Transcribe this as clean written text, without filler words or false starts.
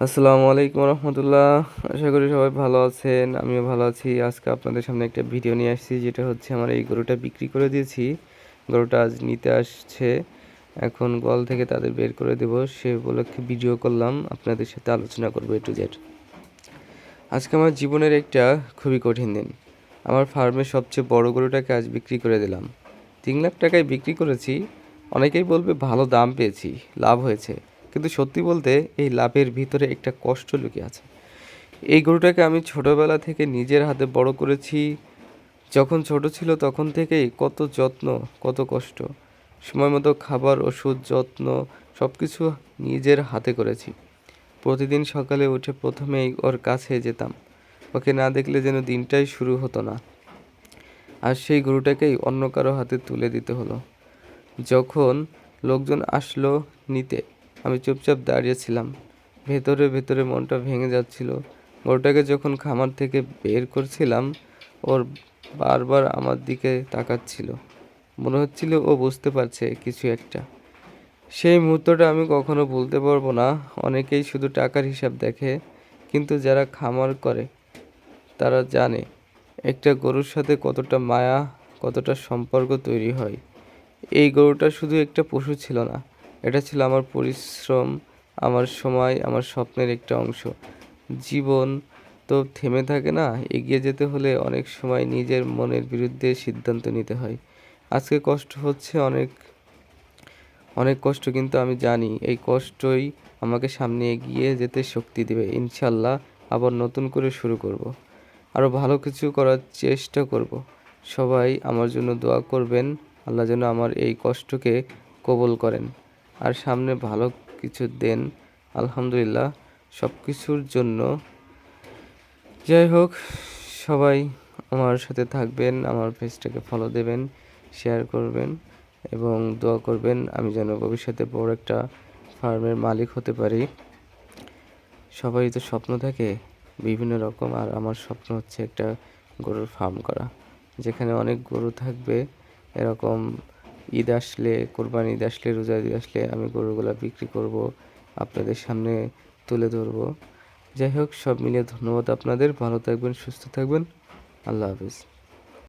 আসসালামু আলাইকুম রহমতুল্লাহ। আশা করি সবাই ভালো আছেন, আমিও ভালো আছি। আজকে আপনাদের সামনে একটা ভিডিও নিয়ে আসছি, যেটা হচ্ছে আমার এই গরুটা বিক্রি করে দিয়েছি। গরুটা আজ নিতে আসছে, এখন গোয়াল থেকে তাদের বের করে দেব, সে উপলক্ষে ভিডিও করলাম, আপনাদের সাথে আলোচনা করবো A to Z। আজকে আমার জীবনের একটা খুবই কঠিন দিন। আমার ফার্মের সবচেয়ে বড় গরুটাকে আজ বিক্রি করে দিলাম। 3 লাখ টাকায় বিক্রি করেছি। অনেকেই বলবে ভালো দাম পেয়েছি, লাভ হয়েছে, কিন্তু সত্যি বলতে এই লাভের ভিতরে একটা কষ্ট লুকিয়ে আছে। এই গরুটাকে আমি ছোটবেলা থেকে নিজের হাতে বড় করেছি। যখন ছোট ছিল তখন থেকেই কত যত্ন, কত কষ্ট, সময় মতো খাবার, ওষুধ, যত্ন সব কিছু নিজের হাতে করেছি। প্রতিদিন সকালে উঠে প্রথমেই ওর কাছে যেতাম, ওকে না দেখলে যেন দিনটাই শুরু হতো না। আর সেই গরুটাকেই অন্য কারো হাতে তুলে দিতে হলো। যখন লোকজন আসলো নিতে, আমি চুপচাপ দাঁড়িয়েছিলাম। ভেতরে ভেতরে মনটা ভেঙে যাচ্ছিল। গরুটাকে যখন খামার থেকে বের করছিলাম, ওর বারবার আমার দিকে তাকাচ্ছিল। মনে হচ্ছিল ও বুঝতে পারছে কিছু একটা। সেই মুহূর্তটা আমি কখনো ভুলতে পারবো না। অনেকেই শুধু টাকার হিসাব দেখে, কিন্তু যারা খামার করে তারা জানে একটা গরুর সাথে কতটা মায়া, কতটা সম্পর্ক তৈরি হয়। এই গরুটা শুধু একটা পশু ছিল না, এটা ছিল আমার পরিশ্রম, আমার সময়, আমার স্বপ্নের একটা অংশ। জীবন তো থেমে থাকে না, এগিয়ে যেতে হলে অনেক সময় নিজের মনের বিরুদ্ধে সিদ্ধান্ত নিতে হয়। আজকে কষ্ট হচ্ছে, অনেক অনেক কষ্ট, কিন্তু আমি জানি এই কষ্টই আমাকে সামনে এগিয়ে যেতে শক্তি দেবে। ইনশাল্লাহ আবার নতুন করে শুরু করব, আরও ভালো কিছু করার চেষ্টা করব। সবাই আমার জন্য দোয়া করবেন, আল্লাহ যেন আমার এই কষ্টকে কবুল করেন আর সামনে ভালো কিছু দেন। আলহামদুলিল্লাহ সব কিছুর জন্য। যাই হোক, সবাই আমার সাথে থাকবেন, আমার পেজটাকে ফলো দেবেন, শেয়ার করবেন এবং দোয়া করবেন আমি যেন ভবিষ্যতে বড় একটা ফার্মের মালিক হতে পারি। সবারই তো স্বপ্ন থাকে বিভিন্ন রকম, আর আমার স্বপ্ন হচ্ছে একটা গরুর ফার্ম করা, যেখানে অনেক গরু থাকবে। এরকম ঈদ আসলে, কোরবানি ঈদ আসলে, রোজা ঈদ আসলে আমি গরুগুলো বিক্রি করব, আপনাদের সামনে তুলে ধরবো। যাই হোক, সব মিলিয়ে ধন্যবাদ আপনাদের। ভালো থাকবেন, সুস্থ থাকবেন। আল্লাহ হাফিজ।